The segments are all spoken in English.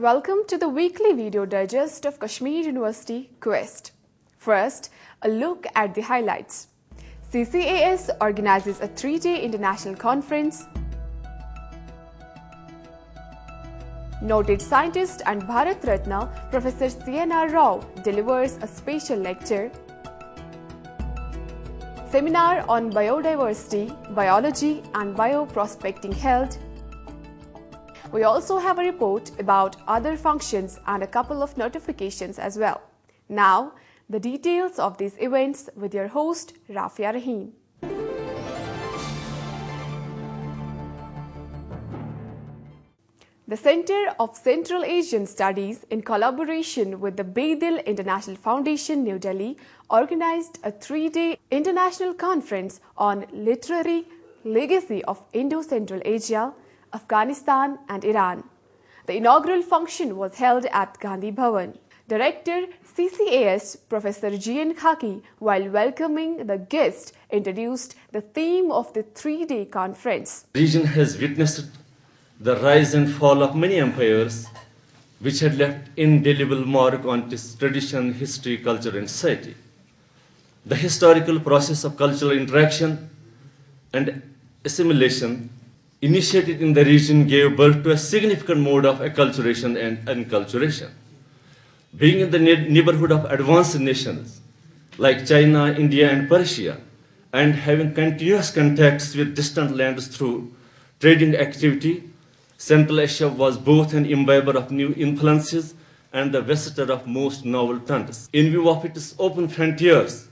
Welcome to the weekly video digest of Kashmir University Quest. First, a look at the highlights. CCAS organizes a 3-day international conference. Noted scientist and Bharat Ratna Professor C.N.R. Rao delivers a special lecture. Seminar on biodiversity, biology and bioprospecting held. We also have a report about other functions and a couple of notifications as well. Now, the details of these events with your host, Rafia Rahim. The Center of Central Asian Studies, in collaboration with the Bedil International Foundation, New Delhi, organized a 3-day international conference on literary legacy of Indo-Central Asia, Afghanistan and Iran. The inaugural function was held at Gandhi Bhavan. Director CCAS Professor G.N. Khaki, while welcoming the guest, introduced the theme of the 3-day conference. The region has witnessed the rise and fall of many empires which had left indelible mark on its tradition, history, culture and society. The historical process of cultural interaction and assimilation initiated in the region gave birth to a significant mode of acculturation and enculturation. Being in the neighborhood of advanced nations like China, India and Persia, and having continuous contacts with distant lands through trading activity, Central Asia was both an imbiber of new influences and the visitor of most novel trends. In view of its open frontiers,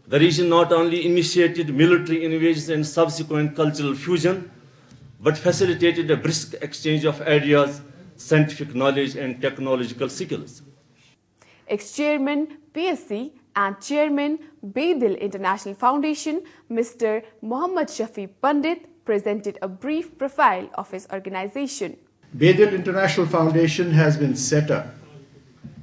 the region not only initiated military invasions and subsequent cultural fusion, but facilitated a brisk exchange of ideas, scientific knowledge and technological skills. Ex-Chairman PSC and Chairman Bedil International Foundation, Mr. Muhammad Shafi Pandit, presented a brief profile of his organization. Bedil International Foundation has been set up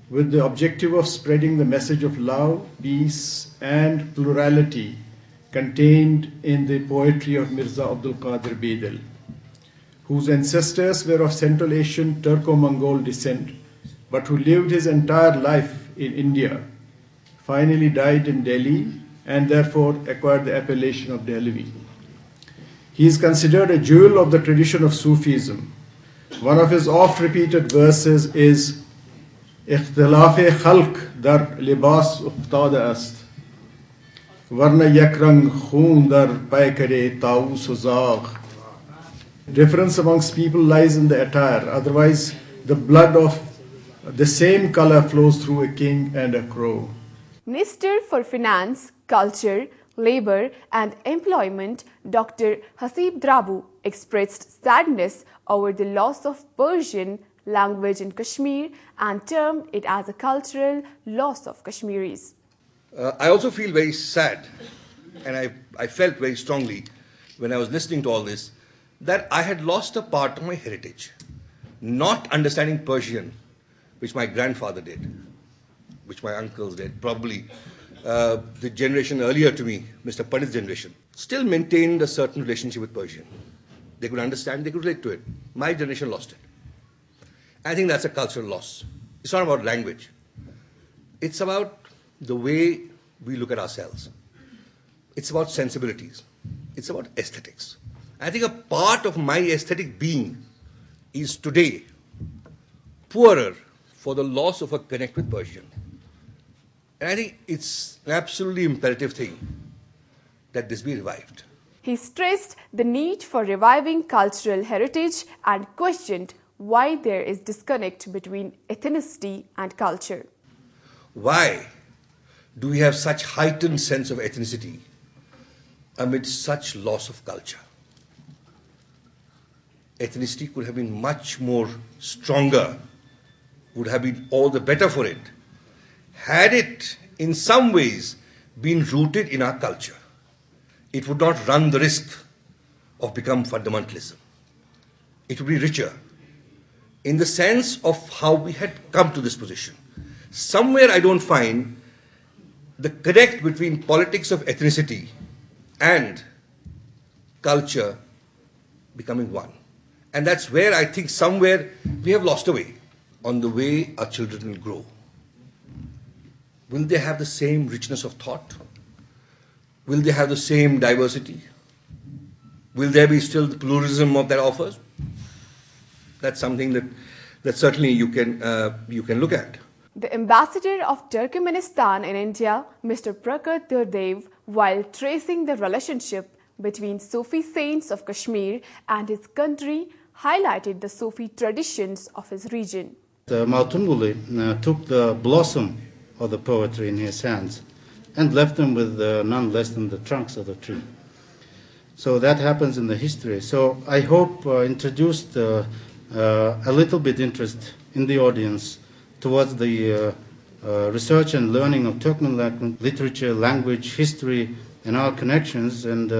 with the objective of spreading the message of love, peace and plurality contained in the poetry of Mirza Abdul Qadir Bedil, whose ancestors were of Central Asian Turco-Mongol descent, but who lived his entire life in India, finally died in Delhi and therefore acquired the appellation of Dehlavi. He is considered a jewel of the tradition of Sufism. One of his oft-repeated verses is "Ikhtilaf-e khalq dar libas uftada ast, varna yak rang khoon dar paikare taus uzagh." Difference amongst people lies in the attire, otherwise the blood of the same color flows through a king and a crow. Minister for Finance, Culture, Labour and Employment, Dr. Hasib Drabu, expressed sadness over the loss of Persian language in Kashmir and termed it as a cultural loss of Kashmiris. I also feel very sad, and I felt very strongly when I was listening to all this, that I had lost a part of my heritage. Not understanding Persian, which my grandfather did, which my uncles did, probably the generation earlier to me, Mr. Pandit's generation, still maintained a certain relationship with Persian. They could understand, they could relate to it. My generation lost it. I think that's a cultural loss. It's not about language. It's about the way we look at ourselves. It's about sensibilities. It's about aesthetics. I think a part of my aesthetic being is today poorer for the loss of a connect with Persian. And I think it's an absolutely imperative thing that this be revived. He stressed the need for reviving cultural heritage and questioned why there is disconnect between ethnicity and culture. Why do we have such heightened sense of ethnicity amid such loss of culture? Ethnicity could have been much more stronger, would have been all the better for it, had it in some ways been rooted in our culture. It would not run the risk of becoming fundamentalism. It would be richer in the sense of how we had come to this position. Somewhere I don't find the connect between politics of ethnicity and culture becoming one. And that's where I think somewhere we have lost a way on the way our children will grow? Will they have the same richness of thought? Will they have the same diversity? Will there be still the pluralism of that offers? That's something that certainly you can look at. The ambassador of Turkmenistan in India, Mr. Prakat Durdev, while tracing the relationship between Sufi saints of Kashmir and his country, highlighted the Sufi traditions of his region. Maltumbuli took the blossom of the poetry in his hands and left them with none less than the trunks of the tree. So that happens in the history. So I hope introduced a little bit interest in the audience towards the research and learning of Turkmen literature, language, history, and our connections. And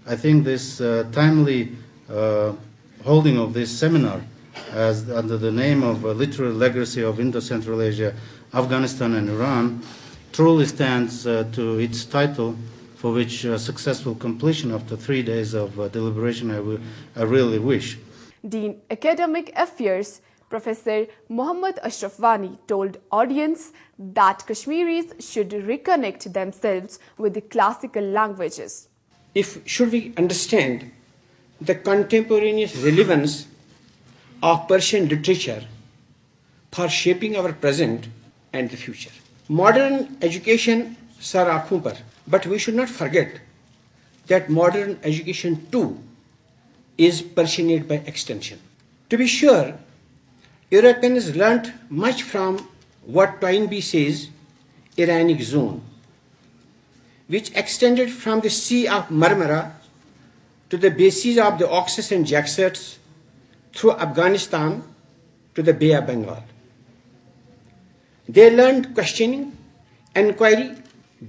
I think this timely holding of this seminar as under the name of Literary Legacy of Indo-Central Asia, Afghanistan and Iran truly stands to its title, for which successful completion after 3 days of deliberation I really wish. Dean Academic Affairs Professor Muhammad Ashraf Wani told audience that Kashmiris should reconnect themselves with the classical languages. Should we understand the contemporaneous relevance of Persian literature for shaping our present and the future. Modern education sar aankhon par, but we should not forget that modern education too is Persianate by extension. To be sure, Europeans learnt much from what Toynbee says, Iranic zone, which extended from the Sea of Marmara to the bases of the Oxus and Jaxartes through Afghanistan to the Bay of Bengal. They learned questioning, inquiry,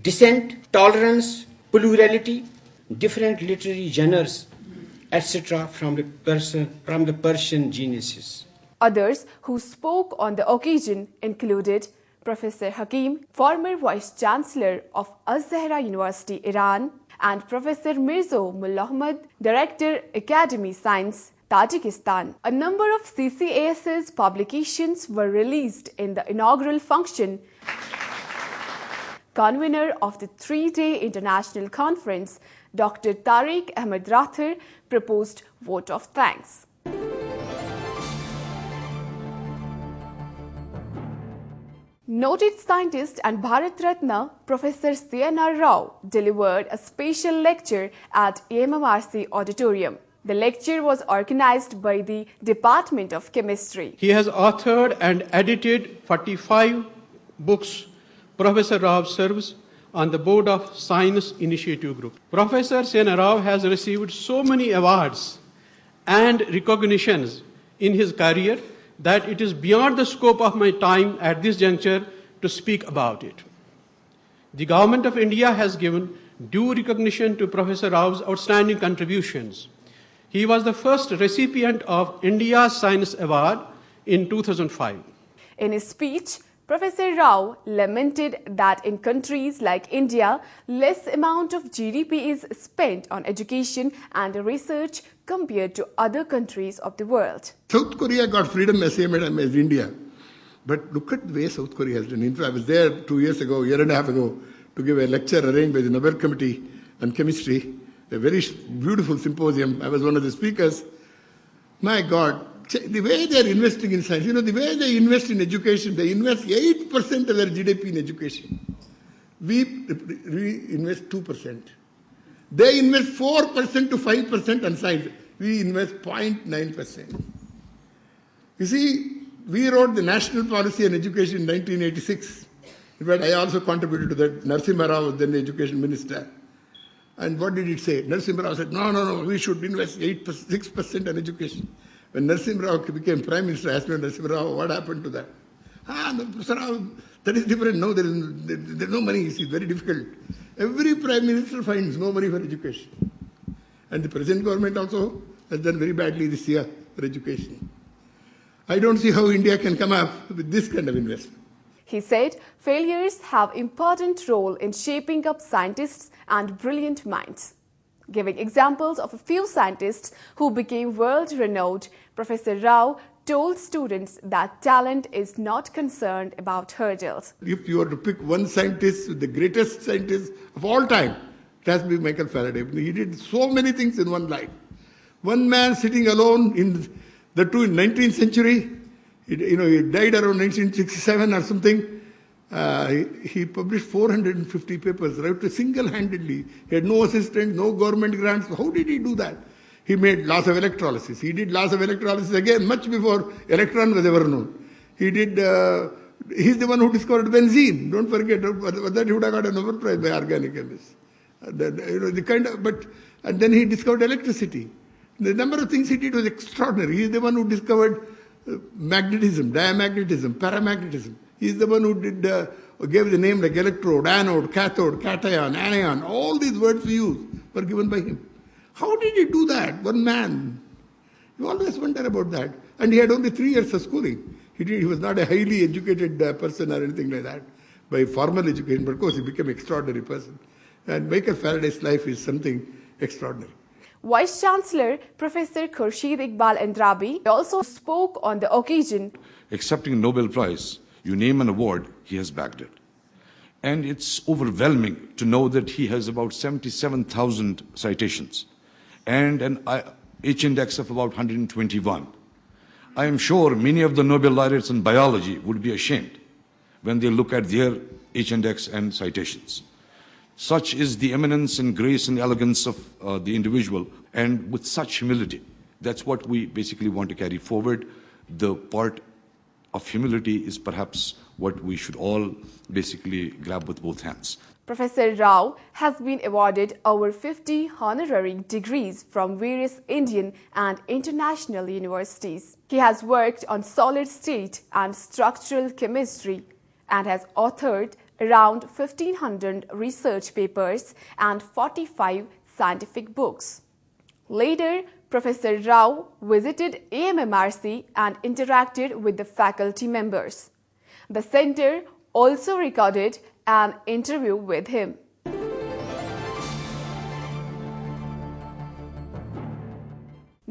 dissent, tolerance, plurality, different literary genres, etc. from the Persian geniuses. Others who spoke on the occasion included Professor Hakim, former Vice-Chancellor of Az-Zahra University, Iran, and Professor Mirzo Mullahmad, Director, Academy Science, Tajikistan. A number of CCAS's publications were released in the inaugural function. Convener of the 3-day international conference, Dr. Tariq Ahmed Rathir, proposed vote of thanks. Noted scientist and Bharat Ratna Professor C.N.R. Rao delivered a special lecture at AMMRC Auditorium. The lecture was organized by the Department of Chemistry. He has authored and edited 45 books. Professor Rao serves on the board of Science Initiative Group. Professor C.N.R. Rao has received so many awards and recognitions in his career that it is beyond the scope of my time at this juncture to speak about it. The Government of India has given due recognition to Professor Rao's outstanding contributions. He was the first recipient of India's Science Award in 2005. In his speech, Professor Rao lamented that in countries like India, less amount of GDP is spent on education and research compared to other countries of the world. South Korea got freedom as same as India. But look at the way South Korea has done. In fact, I was there 2 years ago, year and a half ago, to give a lecture arranged by the Nobel Committee on Chemistry, a very beautiful symposium. I was one of the speakers. My God, the way they are investing in science, the way they invest in education, they invest 8% of their GDP in education. We invest 2%. They invest 4% to 5% on science. We invest 0.9%. You see, we wrote the National Policy on Education in 1986. In fact, I also contributed to that. Narasimha Rao was then the education minister. And what did it say? Narasimha Rao said, no, we should invest 6% on education. When Narasimha Rao became Prime Minister, I asked Narasimha Rao, what happened to that? Professor Rao, that is different. No, there is no money. It's very difficult. Every Prime Minister finds no money for education. And the present government also has done very badly this year for education. I don't see how India can come up with this kind of investment. He said failures have important role in shaping up scientists and brilliant minds. Giving examples of a few scientists who became world-renowned, Professor Rao told students that talent is not concerned about hurdles. If you were to pick one scientist, the greatest scientist of all time, it has to be Michael Faraday. He did so many things in one life. One man sitting alone in the 19th century, he died around 1967 or something. He published 450 papers, right, single-handedly. He had no assistant, no government grants. How did he do that? He made laws of electrolysis. He did laws of electrolysis again much before electron was ever known. He's the one who discovered benzene. Don't forget that he would have got a Nobel Prize by organic chemists. And then he discovered electricity. The number of things he did was extraordinary. He's the one who discovered magnetism, diamagnetism, paramagnetism. He's the one who gave the name like electrode, anode, cathode, cation, anion. All these words we use were given by him. How did he do that? One man. You always wonder about that. And he had only 3 years of schooling. He was not a highly educated person or anything like that by formal education, but of course he became an extraordinary person. And Michael Faraday's life is something extraordinary. Vice Chancellor Professor Khurshid Iqbal Andrabi also spoke on the occasion. Accepting a Nobel Prize, you name an award, he has backed it. And it's overwhelming to know that he has about 77,000 citations and an H-index of about 121. I am sure many of the Nobel laureates in biology would be ashamed when they look at their H-index and citations. Such is the eminence and grace and elegance of the individual, and with such humility. That's what we basically want to carry forward. The part of humility is perhaps what we should all basically grab with both hands. Professor Rao has been awarded over 50 honorary degrees from various Indian and international universities. He has worked on solid-state and structural chemistry and has authored around 1,500 research papers and 45 scientific books. Later, Professor Rao visited AMMRC and interacted with the faculty members. The center also recorded an interview with him.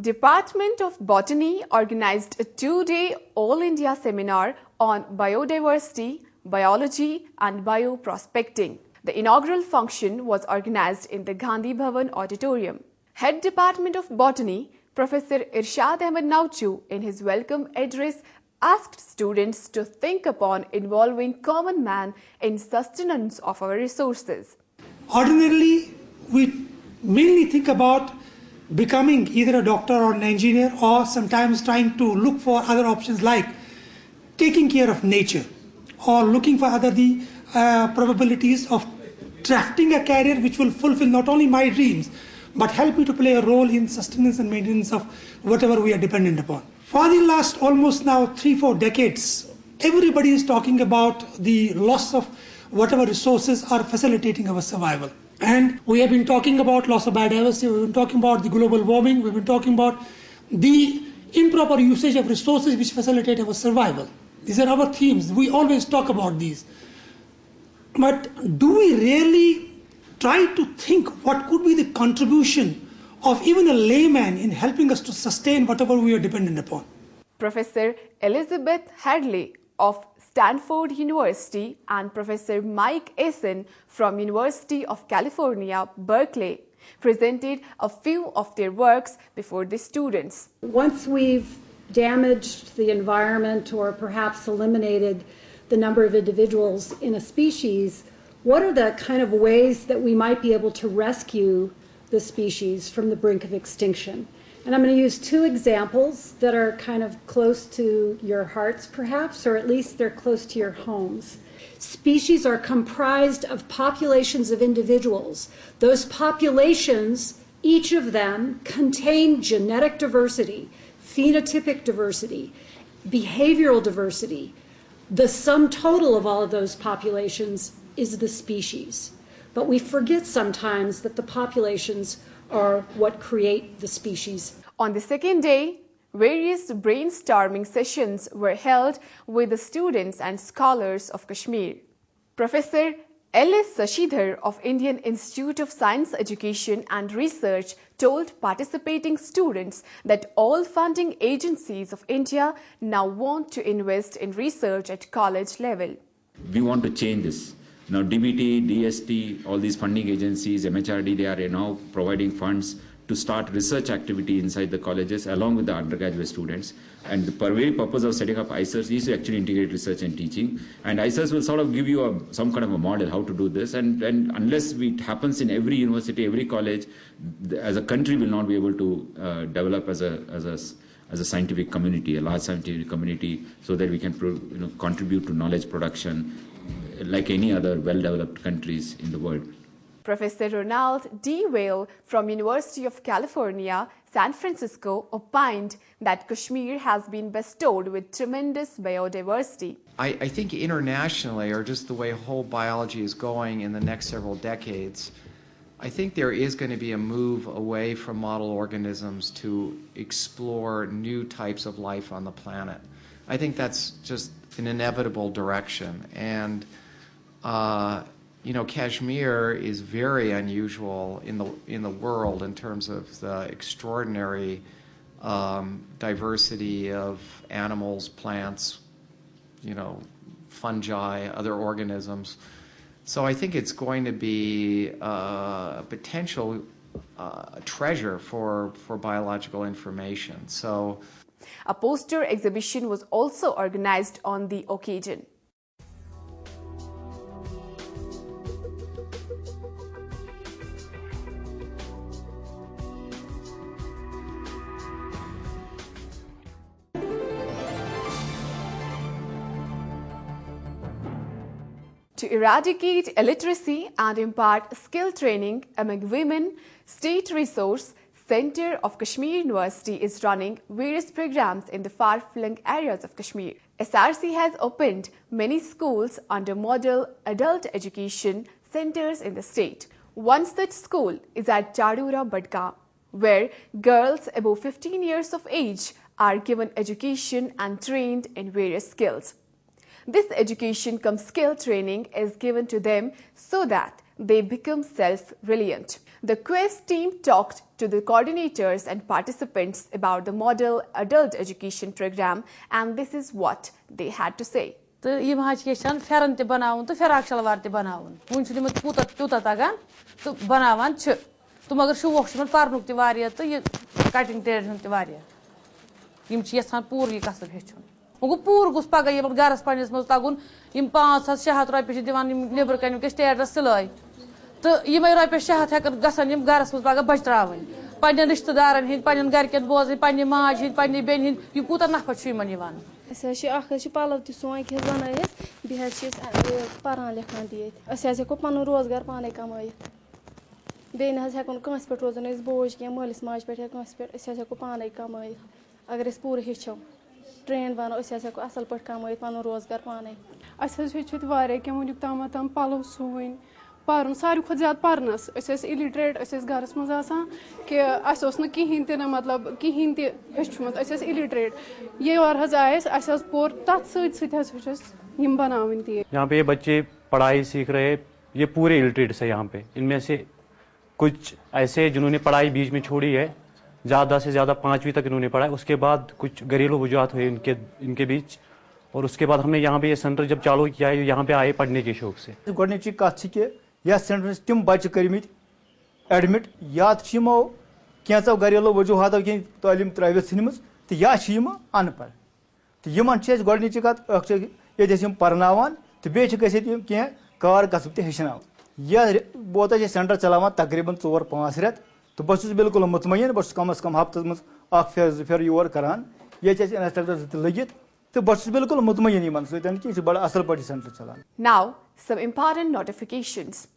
Department of Botany organized a 2-day All India seminar on biodiversity, biology and bioprospecting. The inaugural function was organized in the Gandhi Bhavan auditorium. Head Department of Botany, Professor Irshad Ahmed Nauchu, in his welcome address asked students to think upon involving common man in sustenance of our resources. Ordinarily, we mainly think about becoming either a doctor or an engineer, or sometimes trying to look for other options like taking care of nature, or looking for other probabilities of drafting a career which will fulfill not only my dreams, but help me to play a role in sustenance and maintenance of whatever we are dependent upon. For the last almost now 3-4 decades, everybody is talking about the loss of whatever resources are facilitating our survival. And we have been talking about loss of biodiversity, we've been talking about the global warming, we've been talking about the improper usage of resources which facilitate our survival. These are our themes. We always talk about these. But do we really try to think what could be the contribution of even a layman in helping us to sustain whatever we are dependent upon? Professor Elizabeth Hadley of Stanford University and Professor Mike Eason from University of California, Berkeley presented a few of their works before the students. Once we've damaged the environment or perhaps eliminated the number of individuals in a species, what are the kind of ways that we might be able to rescue the species from the brink of extinction? And I'm going to use 2 examples that are kind of close to your hearts perhaps, or at least they're close to your homes. Species are comprised of populations of individuals. Those populations, each of them, contain genetic diversity, phenotypic diversity, behavioral diversity. The sum total of all of those populations is the species. But we forget sometimes that the populations are what create the species. On the second day, various brainstorming sessions were held with the students and scholars of Kashmir. Professor L.S. Sashidhar of Indian Institute of Science Education and Research told participating students that all funding agencies of India now want to invest in research at college level. We want to change this. Now DBT, DST, all these funding agencies, MHRD, they are now providing funds to start research activity inside the colleges along with the undergraduate students. And the very purpose of setting up ICERs is to actually integrate research and teaching. And ICERs will sort of give you some kind of a model how to do this. And unless it happens in every university, every college, as a country will not be able to develop as a scientific community, a large scientific community, so that we can contribute to knowledge production like any other well-developed countries in the world. Professor Ronald D. Whale from University of California, San Francisco opined that Kashmir has been bestowed with tremendous biodiversity. I think internationally, or just the way whole biology is going in the next several decades, I think there is going to be a move away from model organisms to explore new types of life on the planet. I think that's just an inevitable direction. And Kashmir is very unusual in the world in terms of the extraordinary diversity of animals, plants, fungi, other organisms. So I think it's going to be a potential treasure for biological information. So, a poster exhibition was also organized on the occasion. To eradicate illiteracy and impart skill training among women, State Resource Center of Kashmir University is running various programs in the far-flung areas of Kashmir. SRC has opened many schools under model adult education centers in the state. One such school is at Chadura Badgam, where girls above 15 years of age are given education and trained in various skills. This education cum skill training is given to them so that they become self-reliant. The Quest team talked to the coordinators and participants about the model adult education program, and this is what they had to say. Feran te banaun to ferak shalwar te banaun. Munch limit tuta tagan to banawan ch. To magar shu washman parnuk te variya to ye cutting trade hun te variya. Yim chi yasan puri kasab hechun. Ugu pur gus paga ye garas panis maz tagun yim 500-600 rupees divan yim neber kan ke state silai. To yim rupees 600 hekan gasan yim garas maz paga bajtrawan. Pannen rishtadan hin pannen garken bozin pannen maj hin pannen ben hin yim kuta nafa chuman yivan. Así es palo de sonho que zona é, bihachis paran lekhan diet. Así ko panu rozgar pane kamai. Bein has hakon kans per rozan is boj ke malis maj per kans per así ko pane kamai. Agar es pur hicham. Train bano así ko asal per kamai panu rozgar pane. Así hechit vare ke munik tamatam palo suin. Parun सारी खुद ज़्यादा पारनस ऐसे illiterate ऐसे गारस मज़ा आसान कि ऐसे उसने कहीं ते ना मतलब कहीं ते हेचुमत ऐसे इलिटरेट ये और हज़ार ऐसे पोर तात सच यम बनावन ती यहाँ पे ये बच्चे पढ़ाई सीख रहे ये पूरे इलिटरेट है यहाँ पे इनमें से कुछ ऐसे जिन्होंने पढ़ाई बीच में छोड़ी है ज़्यादा से ज़्यादा 5वीं तक इन्होंने पढ़ा उसके बाद कुछ घरेलू वजूहत हुए इनके बीच और उसके बाद हमने यहाँ पे ये सेंटर जब चालू किया है यहाँ पे आए पढ़ने के शौक से या सेंटर तम बच्चे कर्मित एडमिट या कैंचो घरेलू वजूहत तालीम त्रवित सन तो या अनपढ़ तो इन गोच कत ये पर्नावान तो बे कह कार कसब तहना यह बहुत सेंटर चलावान तकरीबन 4-5 रेत तो बहुत बिल्कुल मुतमईन बहुत कम अज कम हफ्तस मज फेर 2 फेर योर करान ये इंस्ट्रक्टर लगित तो बहुत बिल्कुल मुतमईन इन सत बड़ा असल पे centre challan. Now, some important notifications.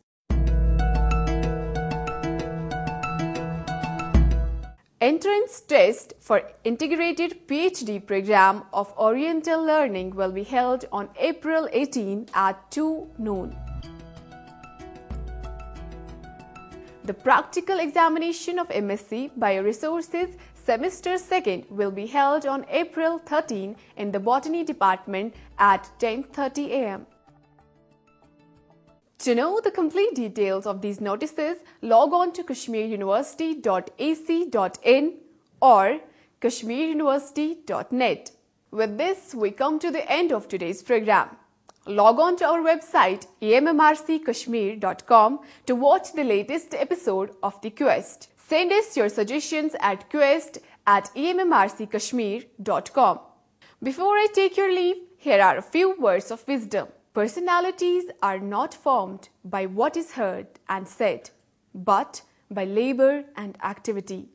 Entrance test for integrated PhD program of Oriental Learning will be held on April 18 at 2 noon. The practical examination of MSc Bioresources Semester 2nd will be held on April 13 in the Botany Department at 10:30 a.m. To know the complete details of these notices, log on to kashmiruniversity.ac.in or kashmiruniversity.net. With this, we come to the end of today's program. Log on to our website emmrckashmir.com to watch the latest episode of The Quest. Send us your suggestions at quest@emmrckashmir.com. Before I take your leave, here are a few words of wisdom. Personalities are not formed by what is heard and said, but by labor and activity.